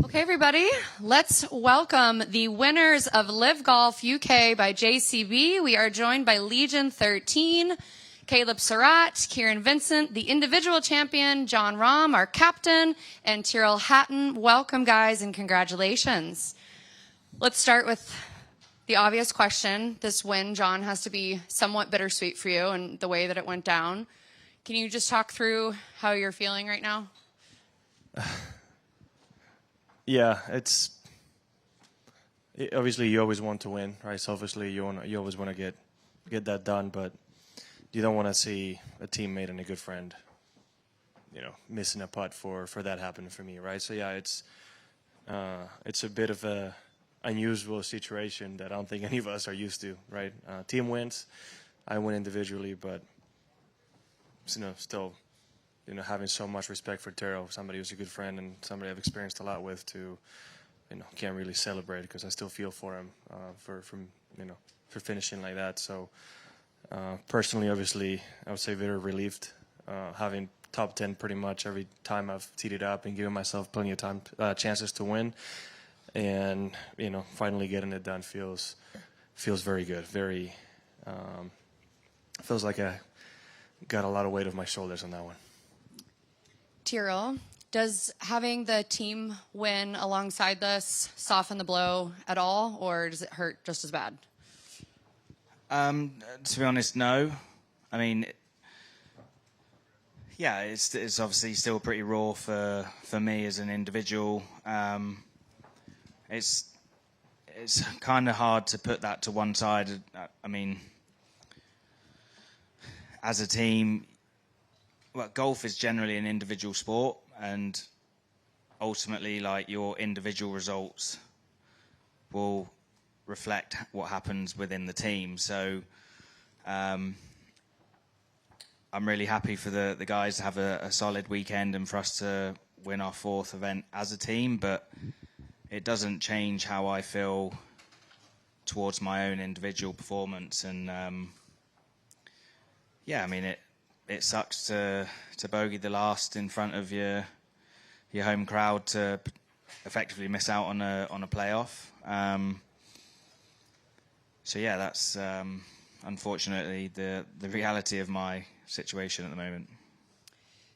Okay, everybody, let's welcome the winners of LIV Golf UK by JCB. We are joined by Legion 13, Caleb Tshot, Kieran Vincent, the individual champion, Jon Rahm, our captain, and Tyrrell Hatton. Welcome, guys, and congratulations. Let's start with the obvious question. This win, Jon, has to be somewhat bittersweet for you and the way that it went down. Can you just talk through how you're feeling right now? Yeah, obviously you always want to win, right? So obviously you always want to get that done, but you don't want to see a teammate and a good friend, missing a putt for that happening for me, right? So yeah, it's a bit of a unusual situation that I don't think any of us are used to, right? Team wins, I win individually, but still. Having so much respect for Tyrrell, somebody who's a good friend and somebody I've experienced a lot with, to, can't really celebrate because I still feel for him for finishing like that. So personally, obviously, I would say very relieved, having top 10 pretty much every time I've teed it up and giving myself plenty of chances to win, and finally getting it done feels very good. Very feels like I got a lot of weight off my shoulders on that one. Tyrrell, does having the team win alongside this soften the blow at all, or does it hurt just as bad? To be honest, no. I mean, yeah, it's obviously still pretty raw for me as an individual. It's kind of hard to put that to one side. I mean, as a team, well, golf is generally an individual sport, and ultimately, like, your individual results will reflect what happens within the team. So I'm really happy for the guys to have a solid weekend and for us to win our 4th event as a team, but it doesn't change how I feel towards my own individual performance. And yeah, I mean, it sucks to bogey the last in front of your home crowd, to effectively miss out on a playoff. So yeah, that's unfortunately the reality of my situation at the moment.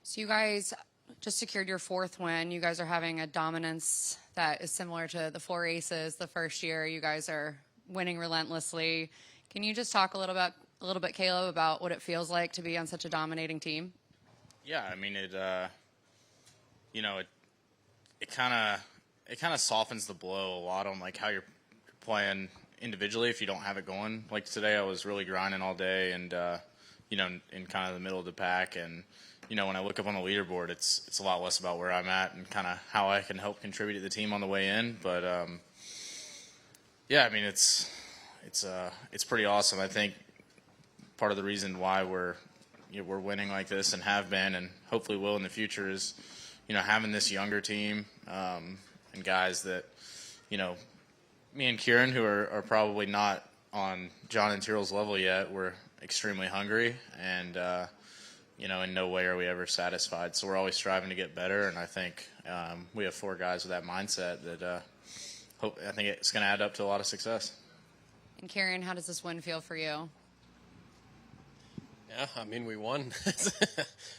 So you guys just secured your 4th win. You guys are having a dominance that is similar to the 4 aces the first year. You guys are winning relentlessly. Can you just talk a little bit, Caleb, about what it feels like to be on such a dominating team? Yeah, I mean, it kind of softens the blow a lot on like how you're playing individually if you don't have it going. Like today, I was really grinding all day, and in kind of the middle of the pack, and when I look up on the leaderboard, it's a lot less about where I'm at and kind of how I can help contribute to the team on the way in. But yeah, I mean, it's pretty awesome. I think part of the reason why we're winning like this and have been and hopefully will in the future is, having this younger team and guys that, me and Kieran, who are probably not on Jon and Tyrrell's level yet, we're extremely hungry, and, in no way are we ever satisfied. So we're always striving to get better, and I think we have 4 guys with that mindset that I think it's going to add up to a lot of success. And Kieran, how does this win feel for you? Yeah, I mean, we won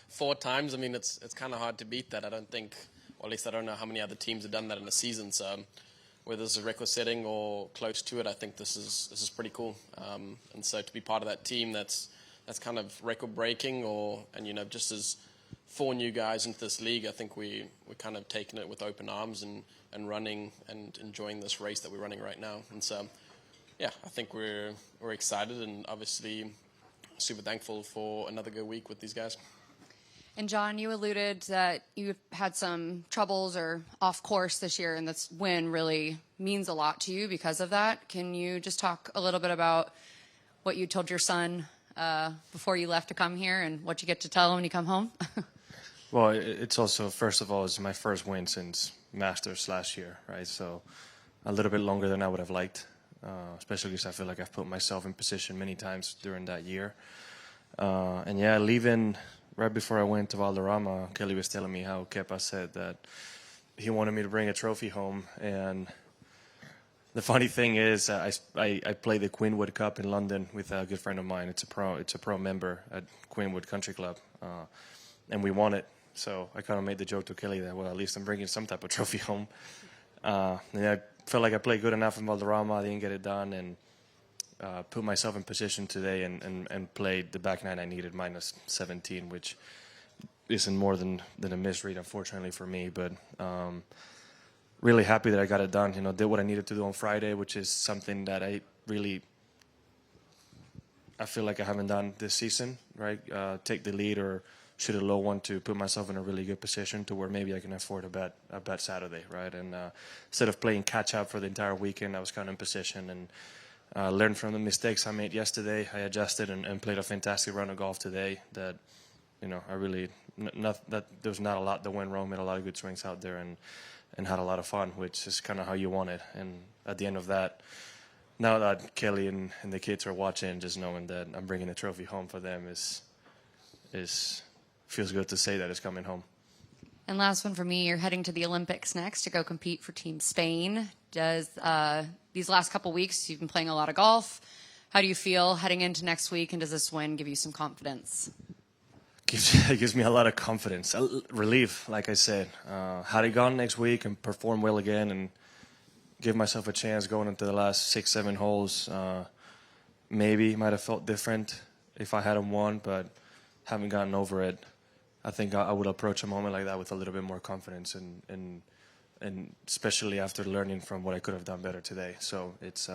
4 times. I mean, it's kind of hard to beat that. I don't think, or at least I don't know how many other teams have done that in a season. So whether it's a record setting or close to it, I think this is pretty cool. And so to be part of that team that's kind of record breaking, and just as 4 new guys into this league, I think we're kind of taking it with open arms and running and enjoying this race that we're running right now. And so, yeah, I think we're excited and obviously super thankful for another good week with these guys. And Jon, you alluded that you had some troubles or off course this year, and this win really means a lot to you because of that. Can you just talk a little bit about what you told your son before you left to come here and what you get to tell him when you come home? Well, it's also, first of all, it's my first win since Masters last year, right? So a little bit longer than I would have liked. Especially because I feel like I've put myself in position many times during that year. And yeah, leaving right before I went to Valderrama, Kelly was telling me how Kepa said that he wanted me to bring a trophy home. And the funny thing is, I played the Queenwood Cup in London with a good friend of mine. It's a pro member at Queenwood Country Club, and we won it. So I kind of made the joke to Kelly that, well, at least I'm bringing some type of trophy home. And I felt like I played good enough in Valderrama. I didn't get it done, and put myself in position today and played the back nine I needed, minus 17, which isn't more than a misread, unfortunately, for me. But really happy that I got it done. You know, did what I needed to do on Friday, which is something that I feel like I haven't done this season, right? Take the lead or shoot a low one to put myself in a really good position to where maybe I can afford a bet Saturday, right? And instead of playing catch up for the entire weekend, I was kind of in position and learned from the mistakes I made yesterday. I adjusted and played a fantastic round of golf today. That, you know, I really that there's not a lot that went wrong. Made a lot of good swings out there and had a lot of fun, which is kind of how you want it. And at the end of that, now that Kelly and the kids are watching, just knowing that I'm bringing a trophy home for them is feels good to say that it's coming home. And last one for me, you're heading to the Olympics next to go compete for Team Spain. Does these last couple weeks, you've been playing a lot of golf. How do you feel heading into next week, and does this win give you some confidence? It gives me a lot of confidence, relief, like I said. Had I gone next week and performed well again and give myself a chance going into the last 6-7 holes, maybe might have felt different if I hadn't won, but haven't gotten over it. I think I would approach a moment like that with a little bit more confidence, and especially after learning from what I could have done better today. So it's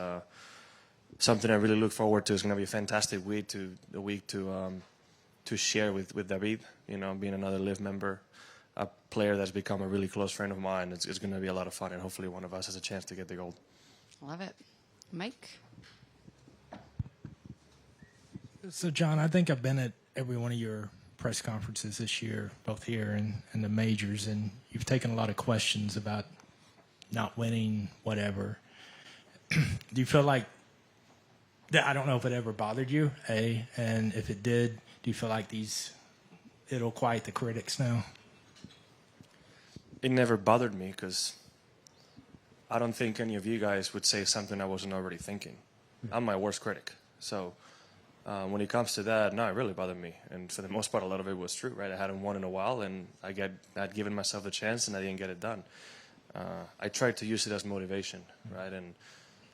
something I really look forward to. It's going to be a fantastic week to share with David. You know, being another LIV member, a player that's become a really close friend of mine. It's going to be a lot of fun, and hopefully one of us has a chance to get the gold. Love it. Mike? So, John, I think I've been at every one of your press conferences this year, both here and the majors, and you've taken a lot of questions about not winning, whatever. Do you feel like that? I don't know if it ever bothered you, and if it did, do you feel like it'll quiet the critics now? It never bothered me because I don't think any of you guys would say something I wasn't already thinking. I'm my worst critic. So when it comes to that, no, it really bothered me. And for the most part, a lot of it was true, right? I hadn't won in a while, and I'd given myself a chance, and I didn't get it done. I tried to use it as motivation, right? And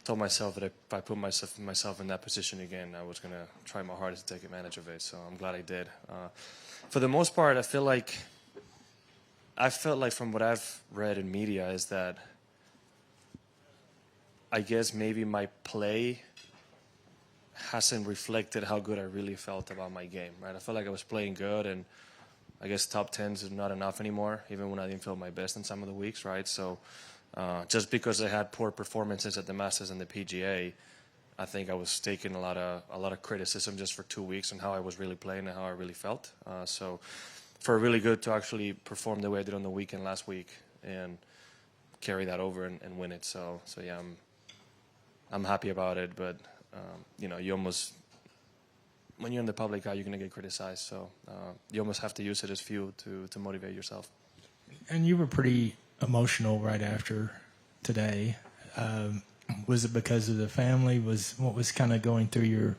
told myself that if I put myself in that position again, I was going to try my hardest to take advantage of it. So I'm glad I did. For the most part, I felt like from what I've read in media is that I guess maybe my play hasn't reflected how good I really felt about my game, right? I felt like I was playing good, and I guess top 10s is not enough anymore, even when I didn't feel my best in some of the weeks, right? So just because I had poor performances at the Masters and the PGA, I think I was taking a lot of criticism just for 2 weeks on how I was really playing and how I really felt. So for really good to actually perform the way I did on the weekend last week and carry that over and win it. So yeah, I'm happy about it, but you know, you almost, when you're in the public eye, you're going to get criticized. So you almost have to use it as fuel to motivate yourself. And you were pretty emotional right after today. Was it because of the family? What was kind of going through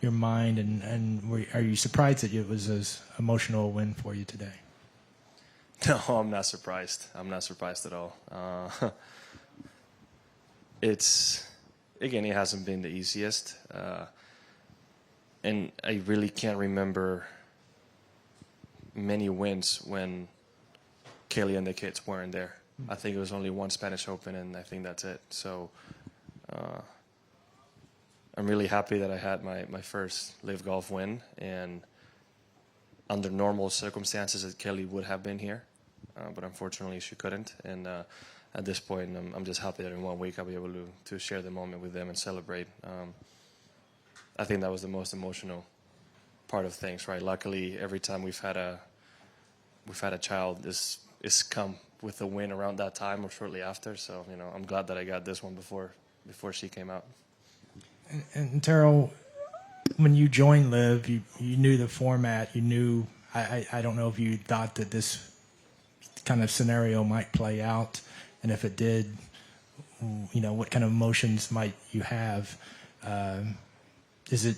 your mind? And are you surprised that it was as emotional a win for you today? No, I'm not surprised. I'm not surprised at all. Again, it hasn't been the easiest. And I really can't remember many wins when Kelly and the kids weren't there. I think it was only one Spanish Open, and I think that's it. So I'm really happy that I had my first LIV Golf win, and under normal circumstances that Kelly would have been here, but unfortunately she couldn't. And at this point, I'm just happy that in 1 week I'll be able to share the moment with them and celebrate. I think that was the most emotional part of things, right? Luckily, every time we've had a child, this is come with a win around that time or shortly after. So, you know, I'm glad that I got this one before she came out. And Terrell, when you joined LIV, you knew the format. You knew, I don't know if you thought that this kind of scenario might play out, and if it did, what kind of emotions might you have? Is it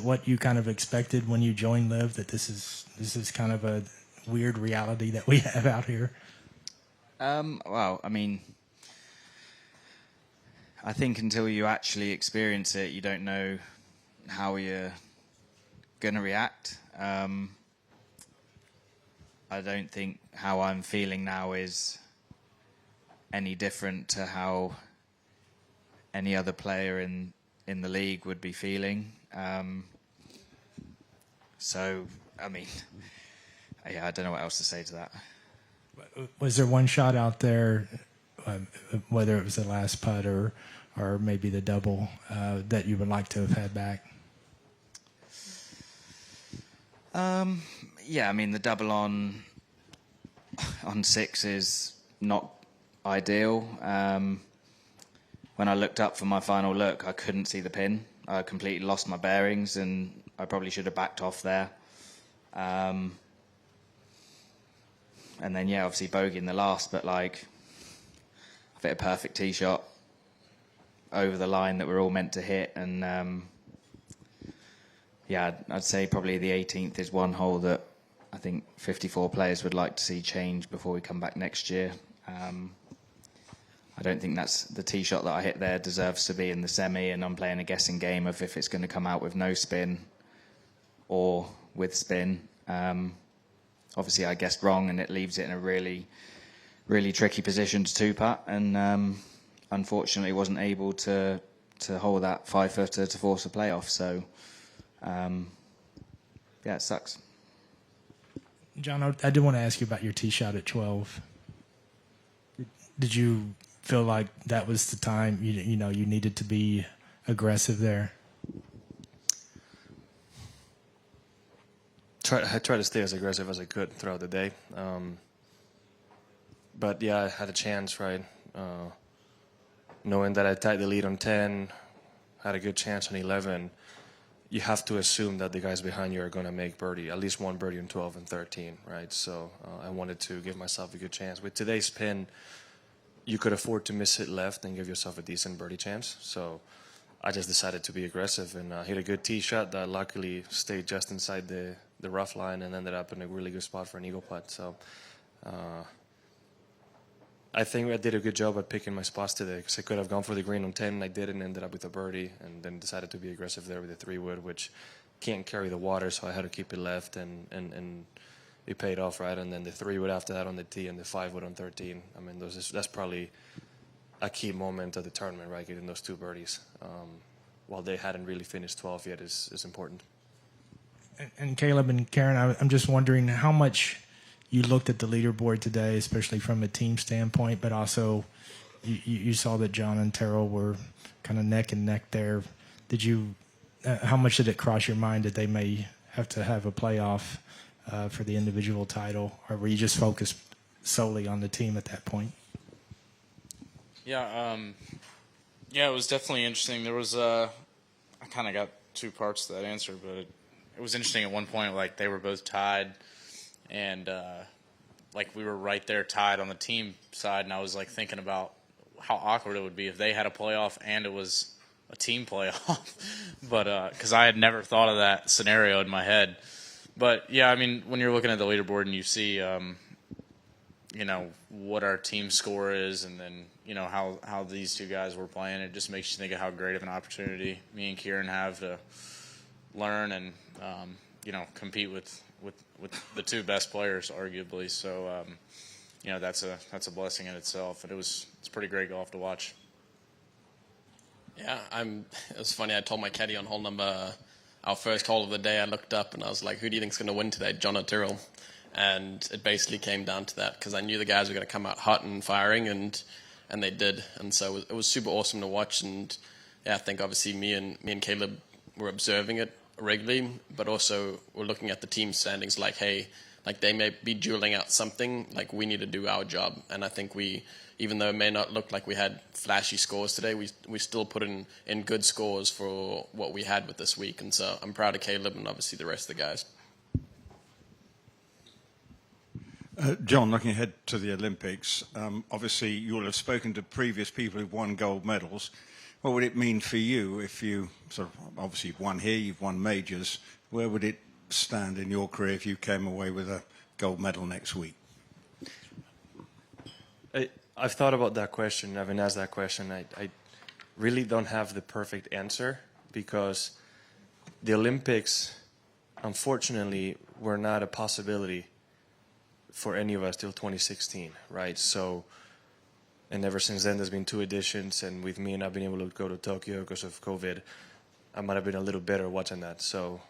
what you kind of expected when you joined LIV, that this is kind of a weird reality that we have out here? Well, I mean, I think until you actually experience it, you don't know how you're going to react. I don't think how I'm feeling now is any different to how any other player in the league would be feeling. So, I mean, yeah, I don't know what else to say to that. Was there one shot out there, whether it was the last putt or maybe the double, that you would like to have had back? Yeah, I mean, the double on 6 is not ideal. When I looked up for my final look, I couldn't see the pin. I completely lost my bearings, and I probably should have backed off there. And then, yeah, obviously bogey in the last, but like, I've hit a perfect tee shot over the line that we're all meant to hit, and yeah, I'd say probably the 18th is one hole that I think 54 players would like to see change before we come back next year. I don't think that's the tee shot that I hit there deserves to be in the semi, and I'm playing a guessing game of if it's going to come out with no spin or with spin. Obviously, I guessed wrong, and it leaves it in a really, really tricky position to two-putt, and unfortunately wasn't able to hold that 5-footer to force a playoff. So, yeah, it sucks. John, I did want to ask you about your tee shot at 12. Did you feel like that was the time you needed to be aggressive there? I tried to stay as aggressive as I could throughout the day. But yeah, I had a chance, right? Knowing that I tied the lead on 10, had a good chance on 11, you have to assume that the guys behind you are going to make birdie, at least one birdie on 12 and 13, right? So I wanted to give myself a good chance. With today's pin, you could afford to miss it left and give yourself a decent birdie chance. So I just decided to be aggressive and hit a good tee shot that luckily stayed just inside the rough line and ended up in a really good spot for an eagle putt. So I think I did a good job at picking my spots today, because I could have gone for the green on 10 and I did, and ended up with a birdie, and then decided to be aggressive there with the 3-wood, which can't carry the water, so I had to keep it left, and it paid off, right? And then the 3-wood after that on the tee, and the 5-wood on 13. I mean, that's probably a key moment of the tournament, right? Getting those two birdies, while they hadn't really finished 12 yet, is important. And Caleb and Karen, I'm just wondering how much you looked at the leaderboard today, especially from a team standpoint, but also you saw that John and Terrell were kind of neck and neck there. Did you? How much did it cross your mind that they may have to have a playoff for the individual title, or were you just focused solely on the team at that point? Yeah, it was definitely interesting. There was I kind of got two parts to that answer, but it was interesting at one point. Like, they were both tied, and like, we were right there tied on the team side, and I was like thinking about how awkward it would be if they had a playoff and it was a team playoff. But because I had never thought of that scenario in my head. But yeah, I mean, when you're looking at the leaderboard and you see what our team score is, and then how these two guys were playing, it just makes you think of how great of an opportunity me and Kieran have to learn and compete with the two best players, arguably. So that's a blessing in itself, and it's pretty great golf to watch. Yeah, it was funny. I told my caddy on hole number, our first hole of the day, I looked up and I was like, who do you think's going to win today, John or Tyrrell? And it basically came down to that, because I knew the guys were going to come out hot and firing, and they did. And so it was super awesome to watch. And yeah, I think obviously me and Caleb were observing it regularly, but also we're looking at the team standings like, hey, like, they may be dueling out something, like, we need to do our job. And I think even though it may not look like we had flashy scores today, we still put in good scores for what we had with this week. And so I'm proud of Caleb and obviously the rest of the guys. John, looking ahead to the Olympics, obviously you'll have spoken to previous people who've won gold medals. What would it mean for you if you obviously you've won here, you've won majors. Where would it stand in your career if you came away with a gold medal next week? I've thought about that question. I've been asked that question. I really don't have the perfect answer because the Olympics, unfortunately, were not a possibility for any of us till 2016, right? So, and ever since then, there's been 2 editions, and with me not being able to go to Tokyo because of COVID, I might have been a little better watching that. So,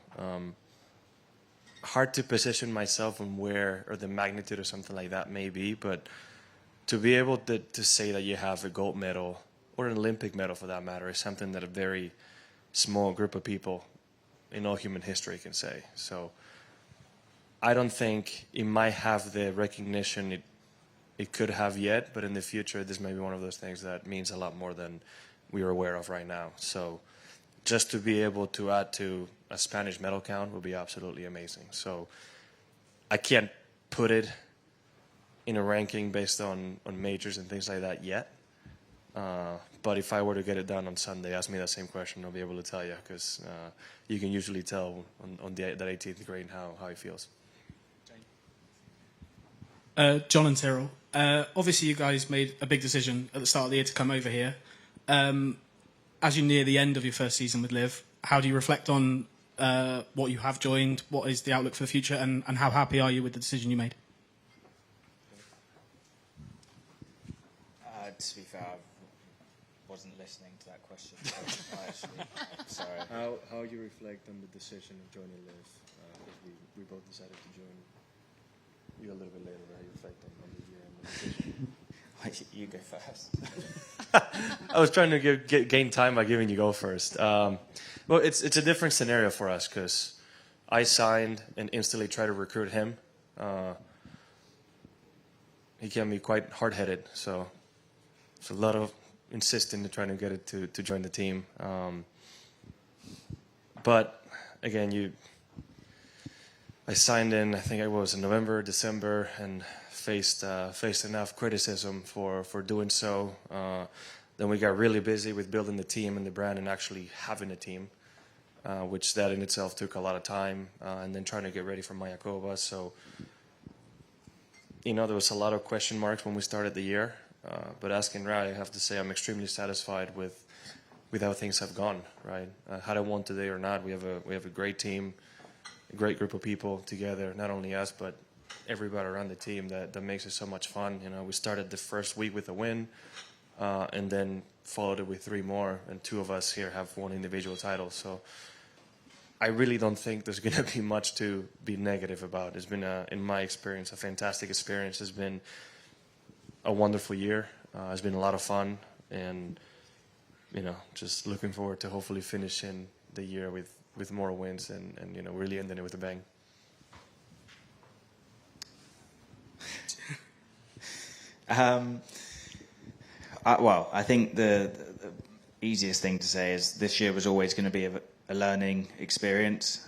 hard to position myself on where or the magnitude or something like that may be, but to be able to say that you have a gold medal or an Olympic medal for that matter is something that a very small group of people in all human history can say. So I don't think it might have the recognition it could have yet, but in the future this may be one of those things that means a lot more than we are aware of right now. So just to be able to add to a Spanish medal count would be absolutely amazing. So I can't put it in a ranking based on majors and things like that yet. But if I were to get it done on Sunday, ask me that same question, I'll be able to tell you, because you can usually tell on that 18th grade how he feels. John and Tyrrell, obviously you guys made a big decision at the start of the year to come over here. As you near the end of your first season with LIV, how do you reflect on what you have joined? What is the outlook for the future, and how happy are you with the decision you made? To be fair, I wasn't listening to that question. Sorry. How you reflect on the decision of joining LIV? Because we both decided to join you a little bit later. How you reflect on the year and the decision? You go first. I was trying to gain time by giving you go first. Well, it's a different scenario for us because I signed and instantly tried to recruit him. He can be quite hard-headed, so it's a lot of insisting to trying to get it to join the team. But again, I signed in, I think it was in November, December, and faced enough criticism for doing so. Then we got really busy with building the team and the brand and actually having a team, which that in itself took a lot of time, and then trying to get ready for Mayakoba. So, there was a lot of question marks when we started the year. But asking Rai, I have to say I'm extremely satisfied with how things have gone. Right, had I won today or not, we have a great team, a great group of people together. Not only us, but everybody around the team that makes it so much fun. We started the first week with a win, and then followed it with 3 more, and 2 of us here have won individual titles. So I really don't think there's going to be much to be negative about. It's been, in my experience, a fantastic experience. It's been a wonderful year. It's been a lot of fun, and just looking forward to hopefully finishing the year with more wins and really ending it with a bang. Well, I think the easiest thing to say is this year was always going to be a learning experience,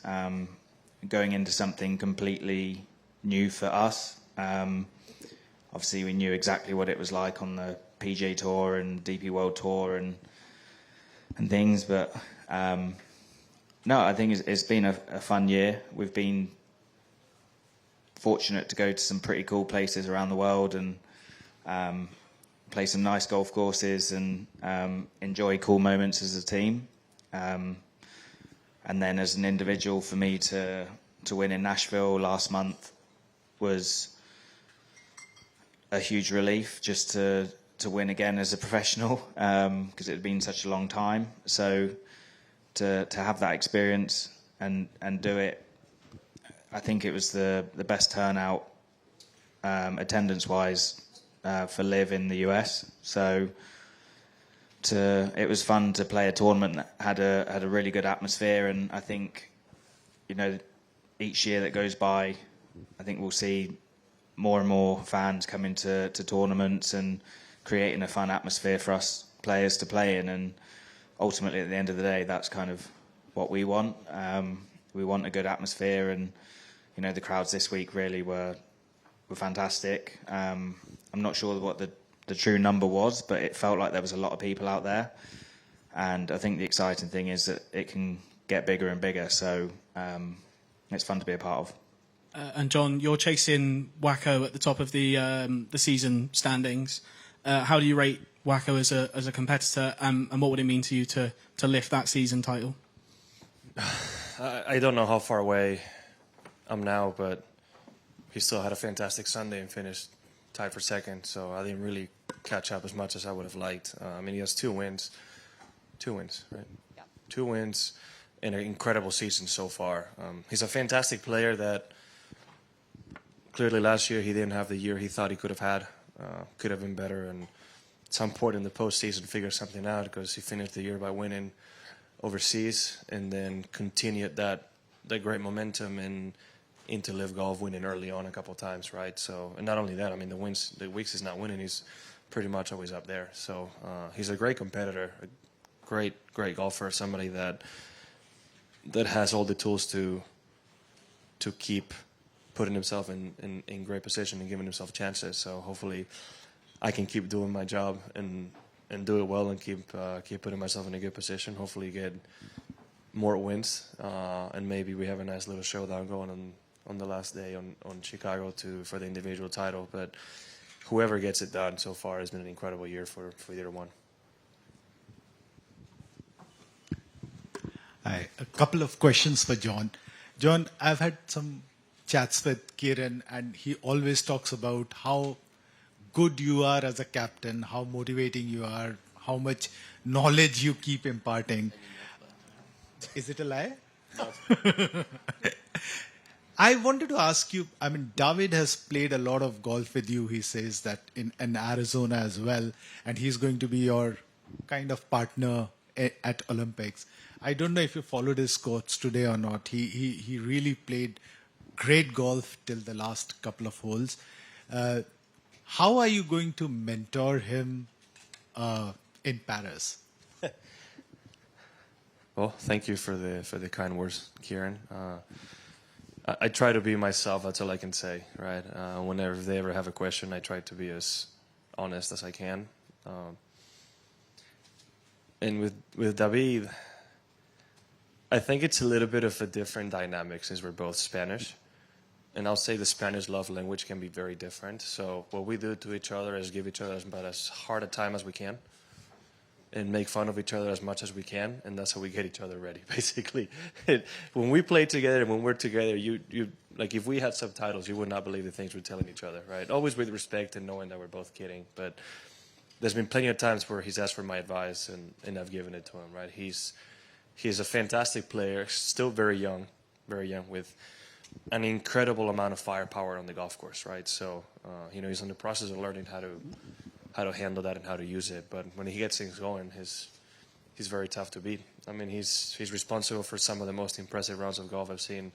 going into something completely new for us. Obviously, we knew exactly what it was like on the PGA Tour and DP World Tour and things, but no, I think it's been a fun year. We've been fortunate to go to some pretty cool places around the world and play some nice golf courses and enjoy cool moments as a team. And then as an individual, for me to win in Nashville last month was a huge relief, just to win again as a professional, because it had been such a long time. So to have that experience and do it, I think it was the best turnout attendance-wise for LIV in the US. So it was fun to play a tournament that had a really good atmosphere, and I think each year that goes by, I think we'll see more and more fans coming to tournaments and creating a fun atmosphere for us players to play in. And ultimately, at the end of the day, that's kind of what we want. We want a good atmosphere, and the crowds this week really were were fantastic. I'm not sure what the true number was, but it felt like there was a lot of people out there. And I think the exciting thing is that it can get bigger and bigger. So it's fun to be a part of. And John, you're chasing Wacko at the top of the season standings. How do you rate Wacko as a competitor, and what would it mean to you to lift that season title? I don't know how far away I'm now, but he still had a fantastic Sunday and finished tied for second. So I didn't really catch up as much as I would have liked. I mean, he has 2 wins, right? Yeah. 2 wins in an incredible season so far. He's a fantastic player that clearly last year he didn't have the year he thought he could have had. Could have been better, and at some point in the postseason figure something out, because he finished the year by winning overseas and then continued that great momentum into LIV Golf, winning early on a couple of times, right? So, and not only that, I mean, the weeks he's not winning, he's pretty much always up there. So he's a great competitor, a great golfer, somebody that has all the tools to keep putting himself in great position and giving himself chances. So hopefully I can keep doing my job and do it well and keep putting myself in a good position. Hopefully get more wins, and maybe we have a nice little showdown going on the last day on Chicago for the individual title. But whoever gets it done so far has been an incredible year for either one. Hi, a couple of questions for John. John, I've had some chats with Kieran, and he always talks about how good you are as a captain, how motivating you are, how much knowledge you keep imparting. Is it a lie? No. I wanted to ask you, I mean, David has played a lot of golf with you, he says, that in Arizona as well, and he's going to be your kind of partner at Olympics. I don't know if you followed his quotes today or not. He really played great golf till the last couple of holes. How are you going to mentor him in Paris? Well, thank you for the kind words, Kieran. I try to be myself. That's all I can say, right? Whenever they ever have a question, I try to be as honest as I can. And with David, I think it's a little bit of a different dynamic since we're both Spanish. And I'll say the Spanish love language can be very different. So what we do to each other is give each other about as hard a time as we can and make fun of each other as much as we can. And that's how we get each other ready, basically. When we play together and when we're together, you like if we had subtitles, you would not believe the things we're telling each other, right? Always with respect and knowing that we're both kidding. But there's been plenty of times where he's asked for my advice and I've given it to him, right? He's a fantastic player, still very young with an incredible amount of firepower on the golf course, right? So, he's in the process of learning how to handle that and how to use it. But when he gets things going, he's very tough to beat. I mean, he's responsible for some of the most impressive rounds of golf I've seen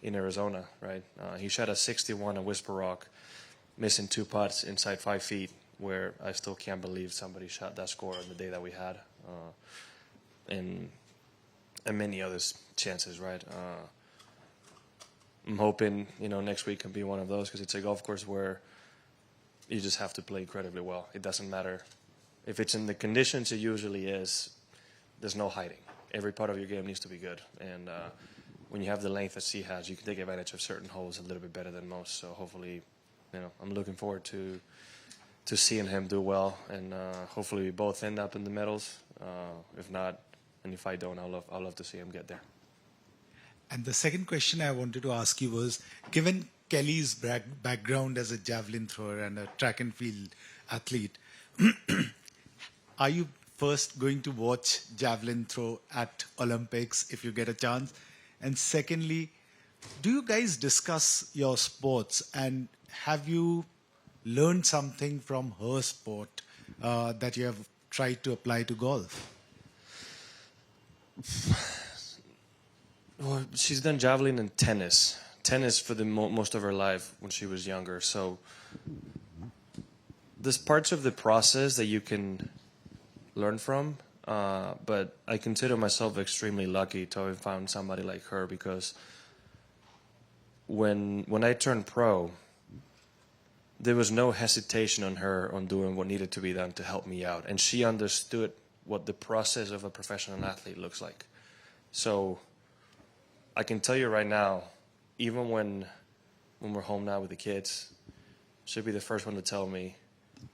in Arizona, right? He shot a 61 at Whisper Rock, missing 2 putts inside 5 feet, where I still can't believe somebody shot that score on the day that we had, and many other chances, right? I'm hoping, next week can be one of those, because it's a golf course where you just have to play incredibly well. It doesn't matter. If it's in the conditions it usually is, there's no hiding. Every part of your game needs to be good. And when you have the length that C has, you can take advantage of certain holes a little bit better than most. So hopefully, I'm looking forward to seeing him do well. And hopefully we both end up in the medals. If not, and if I don't, I'll love to see him get there. And the second question I wanted to ask you was, given Kelly's background as a javelin thrower and a track and field athlete, are you first going to watch javelin throw at Olympics if you get a chance? And secondly, do you guys discuss your sports, and have you learned something from her sport that you have tried to apply to golf? Well, she's done javelin and tennis. Tennis for the most of her life when she was younger. So there's parts of the process that you can learn from, but I consider myself extremely lucky to have found somebody like her, because when I turned pro, there was no hesitation on her on doing what needed to be done to help me out. And she understood what the process of a professional athlete looks like. So I can tell you right now, even when we're home now with the kids, she'll be the first one to tell me,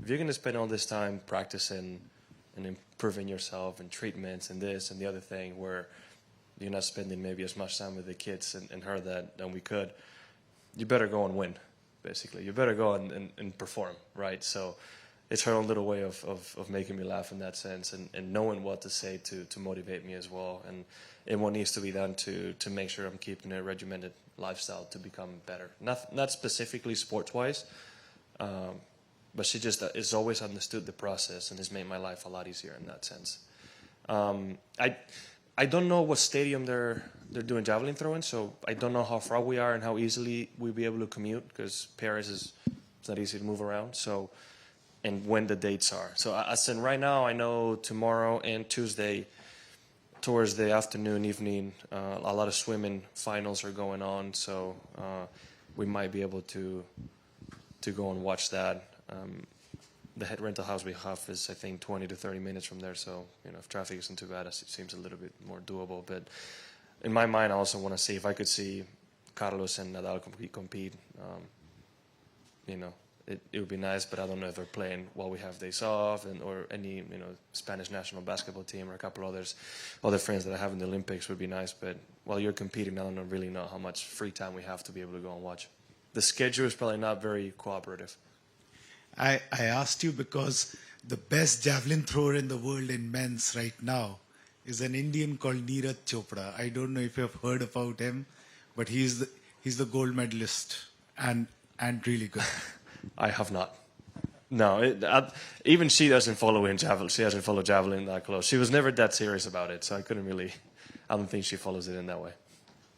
if you're going to spend all this time practicing and improving yourself and treatments and this and the other thing, where you're not spending maybe as much time with the kids and her than we could, you better go and win, basically. You better go and perform, right? So it's her own little way of making me laugh in that sense, and knowing what to say to motivate me as well, and what needs to be done to make sure I'm keeping a regimented lifestyle to become better. Not specifically sports-wise, but she just has always understood the process and has made my life a lot easier in that sense. I don't know what stadium they're doing javelin throwing, so I don't know how far we are and how easily we'll be able to commute, because Paris it's not easy to move around. So, and when the dates are. So I said right now I know tomorrow and Tuesday, towards the afternoon, evening, a lot of swimming finals are going on, so we might be able to go and watch that. The head rental house we have is, I think, 20 to 30 minutes from there, so if traffic isn't too bad, it seems a little bit more doable. But in my mind, I also want to see if I could see Carlos and Nadal compete. It would be nice, but I don't know if they're playing while we have days off, or any Spanish national basketball team or a couple other friends that I have in the Olympics would be nice. But while you're competing, I don't really know how much free time we have to be able to go and watch. The schedule is probably not very cooperative. I asked you because the best javelin thrower in the world in men's right now is an Indian called Neeraj Chopra. I don't know if you have heard about him, but he's the gold medalist and really good. I have not. No, even she doesn't follow in javelin. She hasn't followed javelin that close. She was never that serious about it, so I don't think she follows it in that way.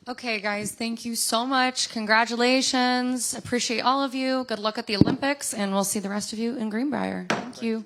Okay, guys, thank you so much. Congratulations. Appreciate all of you. Good luck at the Olympics, and we'll see the rest of you in Greenbrier. Thank you.